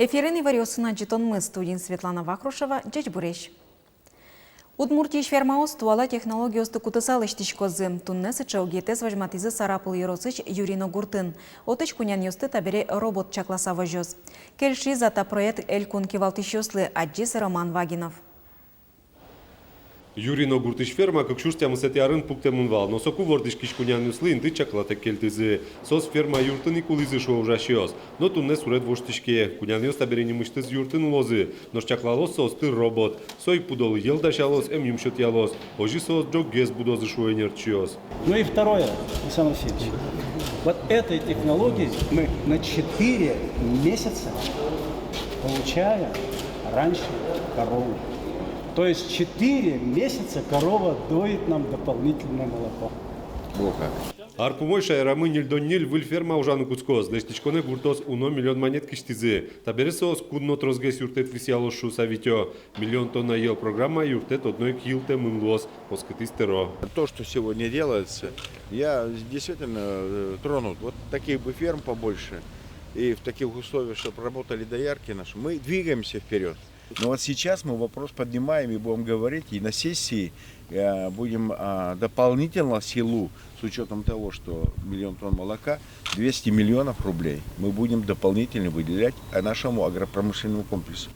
Ефірини варіосина джитонми студін Світлана Вахрушева, Джечбурещ. Удмуртіш фермаос туала технологію стикутисали штічкози. Туннесиче огітес важматизи сарапыл Юросич Юрино Гуртын. Отыч кунян юсты табере робот чакласа вожоз. Кельши зата проект Элькун кивалтышёслы аджис Роман Вагинов. Юрино Гуртыш ферма как шурстя мусети арын пуктемунвал, но соку вордыш кишкунян юслы инды чаклата кельтызы. Сос ферма юртыны кулызы шо ужашиос. Но туннес уред воштышке. Кунян юс таберени мыштыз юртын улозы. Но чаклалос сос ты робот. Сой пудол елдашалос, юмшот ялос. Ожи сос джок гез будозы шо энерчиос. Ну и второе, Александр Васильевич. Вот этой технологией мы на 4 месяца получаем раньше корову. То есть 4 месяца корова доит нам дополнительное молоко. Арпумой шайрамы нильдоннил выль ферма ужану куцкоз. Лештичконе гуртос 1 миллион монет киштизы. Табересос кудно трозгес юртет висяло шуса витё. Миллион тонна ел программа юртет одной килте мымлос. Поскатистеро. То, что сегодня делается, я действительно тронут. Вот таких бы ферм побольше. И в таких условиях, чтобы работали доярки наши, мы двигаемся вперед. Но вот сейчас мы вопрос поднимаем и будем говорить, и на сессии будем дополнительно силу, с учетом того, что 1 миллион тонн молока, 200 миллионов рублей мы будем дополнительно выделять нашему агропромышленному комплексу.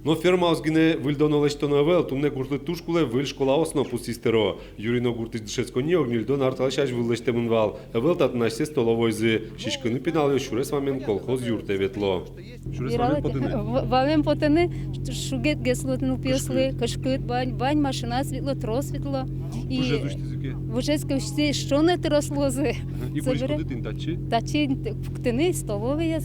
Но ферма озгине вильдоно лештоновел, тумне гурты тушкуле виль школа осно пустистеро. Юрино гурты дышецко не огнильдон арталшаш виллештемунвал. Эвел тат нашсе столовойзы. Шишкыны пинал шурес вамен колхоз юрте ветло. Шурес вамен потыны. Вамен потыны, шугет геслотну пьесли, кашкыт, бань машина светло, трос светло. Уже зуштизыке. Вожецька всі, що не трослози. И вышкоды тын тачи. Тачи, ктини, столові.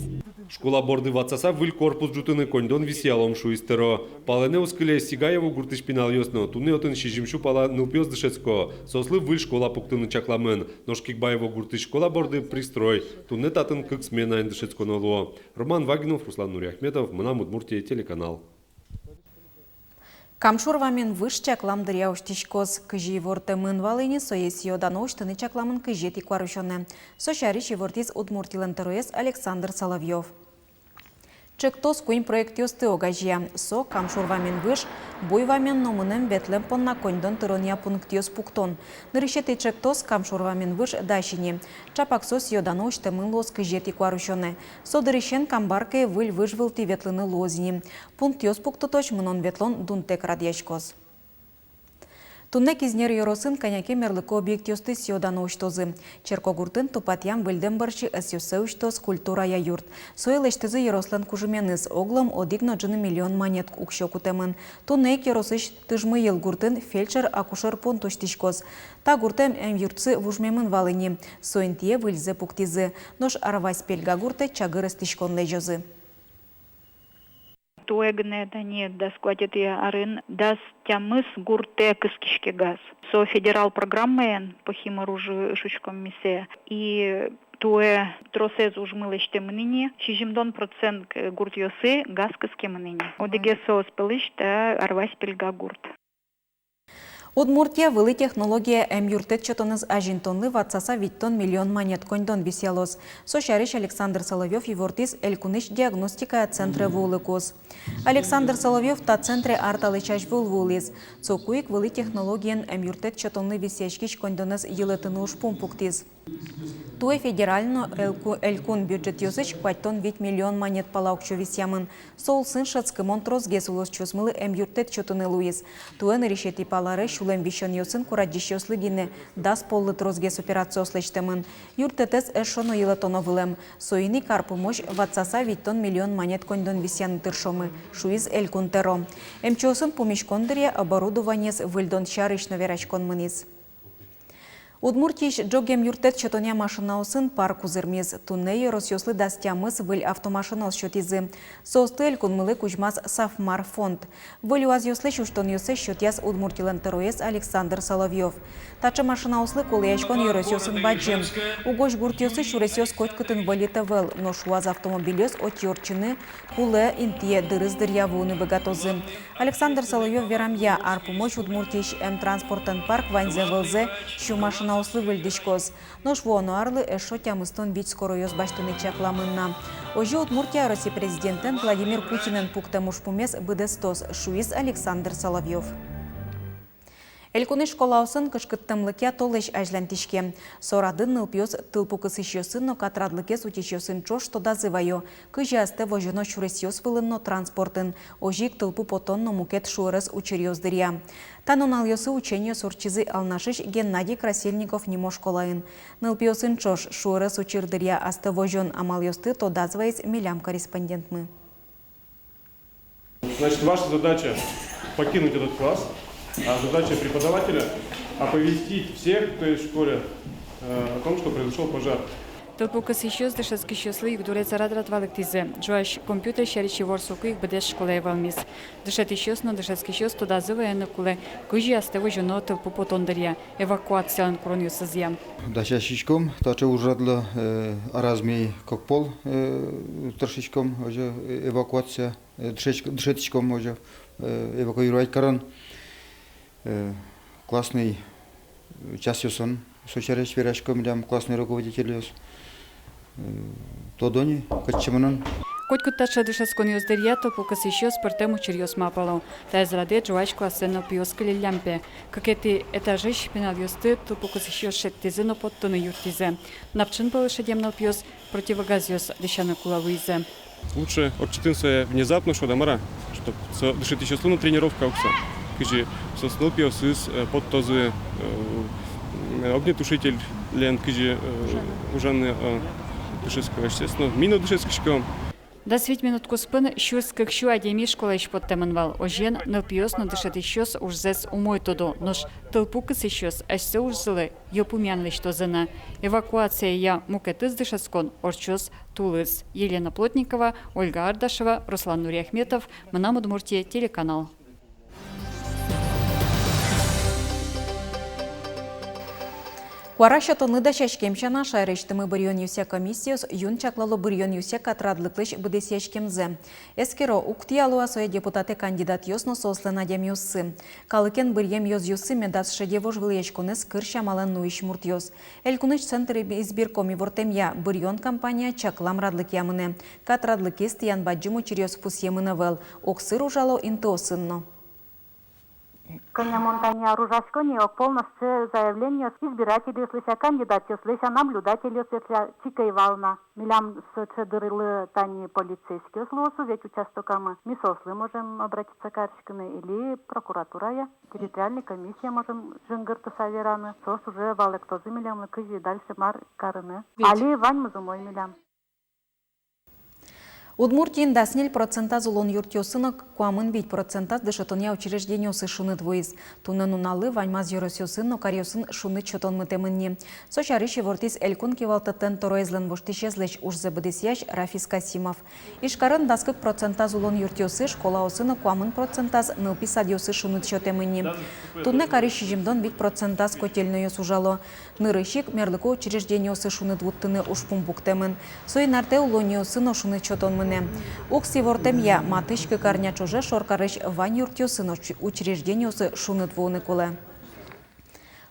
Школа борды ватсаса виль корпус жутыны кондон висялом шуистеро. Палене ускыле сигаево гуртыш пинал ёсно. Туны отын шижимшу пала нылпёс дышецко. Сослы виль школа пуктыны чакламын. Ношкикбаево гуртыш школа борды пристрой. Туны татын кык смена дышецко ноло. Роман Вагинов, Руслан Нуряхметов, Мынам Удмуртия, телеканал. Камшурвамен выш чаклам дыряуш тишкоз. Кыжи ворты мын валыни соес йодано штыны чакламын кыжи тикварушоне. Сошариш вортиз Удмуртилен тероес Александр Соловьев. Чектос куин проект ёсты огажия. Со камшурвамен выш, буйвамен номынем ветлем понна кондон тырония пункт ёс пуктон. Нырышеты чектос камшурвамен выш дашини. Чапаксос йодано штымын лоз кыжи тикварушоне. Со дырышен камбарке выль выжвылти ветлыны лозини. Пункт ёс пуктоточ мынон ветлон дунтек радьячкоз. Туннек изнер йоросын коняке мерлыко объект ёсты сьодано уштозы. Черкогуртын тупатьям выльдем барчы эсёсы уштоз культура я юрт. Сойлештызы йорослан кужуменыз оглом одигно джыны миллион монет укшо кутемын. Туннек йоросыш тыжмы ел гуртын фельдшер акушер пункт уштишкоз. Та гуртем юртсы вужмемын валыни. Соинтие выльзе пуктизы. Нош арвась пельга гурте чагырыс тишкон лежозы. Туэгне дани да складет я арын да стямыс гурте кыскишке газ. Со федерал программаен по химоружу шучком мисе и туэ тросез ужмылыште мныни 60% гурт йосы газ кыске мныни. Одеге со спылыште арвась пельга гурт. Удмуртия вылы технология юртет чотоныз ажинтонлы ватсаса виттон миллион монет кондон бисялос. Сошариш Александр Соловьев евортис элькуныш диагностика центра вулыкос. Александр Соловьев та центре арталычаш вулвулис. Цокуик вылы технологиян юртет чотонлы висяшкиш кондоныз елетыны ушпум пуктиз. Туэ федерально элькун бюджет ёсыч кваттон 8 миллион монет палаукчу висямын. Сол сын шацкымон трозгес улос чусмылы юртет чотыны луиз. Туэн решети палары шулем вишон ёсын кураджиш ёслыгине дас поллы трозгес операциослештемын. Юртетес эшоно елетоно вылем. Соини карпумош ватсаса виттон миллион монет кондон висяны тыршомы. Шуиз элькун теро. Эмчосын помешкондыре оборудованиес выльдон шарышно верачкон мыниз. Удмуртиш джогем юртет чотоня машинаусын парк узырмез. Тунней росёслы дастямыз выль автомашинал счетизы. Состель кунмылы кужмаз Сафмар фонд. Выль уаз ёслы шуштон ёсы счетяз Удмуртилен тероес Александр Соловьев. Тача машинауслы колыяшкон йоросёсын баджем. Угош гурт ёсы шуресёс котькытын вылита вел. Но шуаз автомобилёс от йорчыны куле интие дырыз дырявуны богатозы. Александр Соловьев верамья арпумоч Удмуртиш транспортен парк ванзе велзе шу машина науслы выльдишкоз. Нош воно арлы эшо тямыстон бить скороёз баштыны чакламынна. Ожи Удмуртия Россия президентен Владимир Путинен пуктамуш пумес быдестос шуиз Александр Соловьев. Элькуны школаусын кышкыттымлыке толыш ажлантишке. Сорадын нылпиоз тылпу кысышёсын, но катрадлыке сутишёсын чош тодазываю. Кыжасты вожено шуресёс вылынно транспортын. Ожик тылпу потонно мукет шуырыс учерёздыря. Таноналёсы ученье сурчизы алнашыш Геннадий Красильников немо школайын. Нылпиосын чош шуырыс учердыря асты вожон амалёсты тодазывайс милям корреспондентмы. Значит, ваша задача покинуть этот класс, а задача преподавателя оповестить всех, кто есть в школе, о том, что произошел пожар. Тълпу късишос дъшъскишослы и гдурец радрат валектизе. Джоаш компютър шеричи ворсоку их бъдеш школе валмис. Дъшътишос на дъшъскишос тодазъва е на коле. Кujи астево жено тълпу потондария. Евакуация на коронию съзия. Дашашишком, тача ужрадла аразми кокпол, тършишком, уже евакуация, дъшътишком, уже евакуировать каран. Классный частиосон, сочареш верашком, дям классный руководитель. Тодони, качеманан. Котко тача дъшъскониос дария, тълпу късишос партему чириос мапало. Та е зраде джоаш класено пиоскали лямпе. Какети етажиш пиналиосты, тълпу късишос шеттизе, но подтъна юртизе. Напчен пълше дямнал пиос противогазиос дешана кулавуизе. Лучше отчитываться внезапно, что дамара, чтобы дышать еще слуну тренировка укса. Кыжи соснул пиосыс подтозы огнетушитель лен кыжи ужаны дышеского, естественно, мину дышеского. Да свить минутку спын, щурс как щу адеми школа ищ подтеманвал. Ожен нылпиос на дышат ищос уж зес умой тодо, нож тълпу къс ищос, аж се уж злы, ёпумянли что зына. Эвакуация я мукетыз дышаскон, орчос тулыз. Елена Плотникова, Ольга Ардашева, Руслан Нуриахметов, Манам Удмуртия, телеканал. Куараша тоныда шашкемшана шайрыштымы бұрйон юся комиссиос юн чаклало бұрйон юся катрадлыклыш бұдес яшкемзе. Эскеро уктиялуа соя депутаты кандидат йосно сослен адем юссы. Калыкен бұрьем йоз юссы медас шедевож вылешконес кыр шамалан нуиш мурт йоз. Элькуныш центр избиркоми вортемья бұрйон компания чаклам радлык ямыне. Катрадлыке стиян баджиму чирьоз фус ямыны вел. Оксыр ужало интосынно. Коня Монтанья Ружашконио полностью заявление избирателей слыша кандидатов слыша наблюдателей слыша Чикаевална. Милям с чедырылы тани полицейские слосу, ведь участокам мисослы можем обратиться к арчканы или прокуратура, территориальная комиссия можем жингырты савераны. Сос уже валектозы милям, кыжи дальше мар карыны. Али вань музумой милям. Удмуртиин даснил процента зулон юртиосынок куамын 5% дышатония учреждениосы шуны двоиз. Тунын уналы ваньмаз юросиосын, но кариосын шуны чотон мытемынни. Сочариши вортис элькун кивалтытын тороизлен воштишезлеч ужзе быдесяш Рафис Касимов. Ишкарын даскык процента зулон юртиосы школаосыны куамын процентаз нылпи садиосы шуны чотемынни. Тунне кариши жимдон 5% котельнойос ужало. Нырышик мерлыко учреждениосы шуны двуттыны ушпум буктемын. Соинарте улониосыно шуны чотон Укси вортемья матышкы карня чуже шоркарыш вань юртиосын учреждениосы шуны двуны кулы.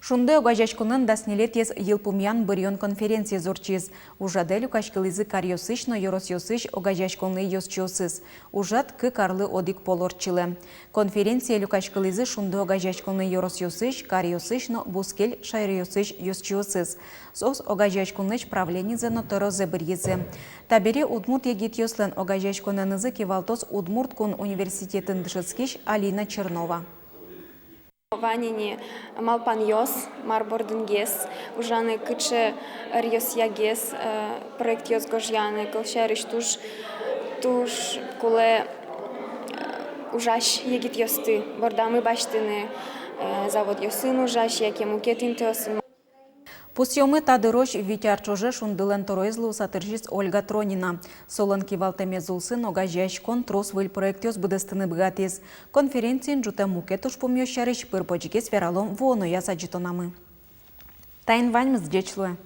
Шунды огажачкунын даснилетес йылпумян бұрйон конференция зорчиз. Ужаделю кашкылызы кариосыш, но yorosиосыш огажачкунны йосчиосыз. Ужат кы карлы одик полорчилы. Конференция люкашкылызы шунды огажачкунны yorosиосыш, кариосыш, но бускель шайриосыш йосчиосыз. Сос огажачкунныш правленизы, но торозе біргізі. Табери Удмурт егитьослен огажачкуннынызы кивалтос Удмурт кун университетін дышыцкиш Алина Чернова. Ванини малпан йос, марборден гес, ужаны кычы рьос ягес, проект йос гожьяны, колшериш туш куле ужаш егит йосты, бордамы баштыны, завод йосын ужаш, яке мукетин теосын. Пусьемы тадырош витярчоже шундылен тороизлу сатыржиз Ольга Тронина. Солон кивалтеме зулсын огажашкон трос выль проектёс будыстыны бгатез. Конференциин жута мукетуш помьёшарыш пырпочгес вералом воно ясаджитонамы. Тайн ваньмыз дечлуе.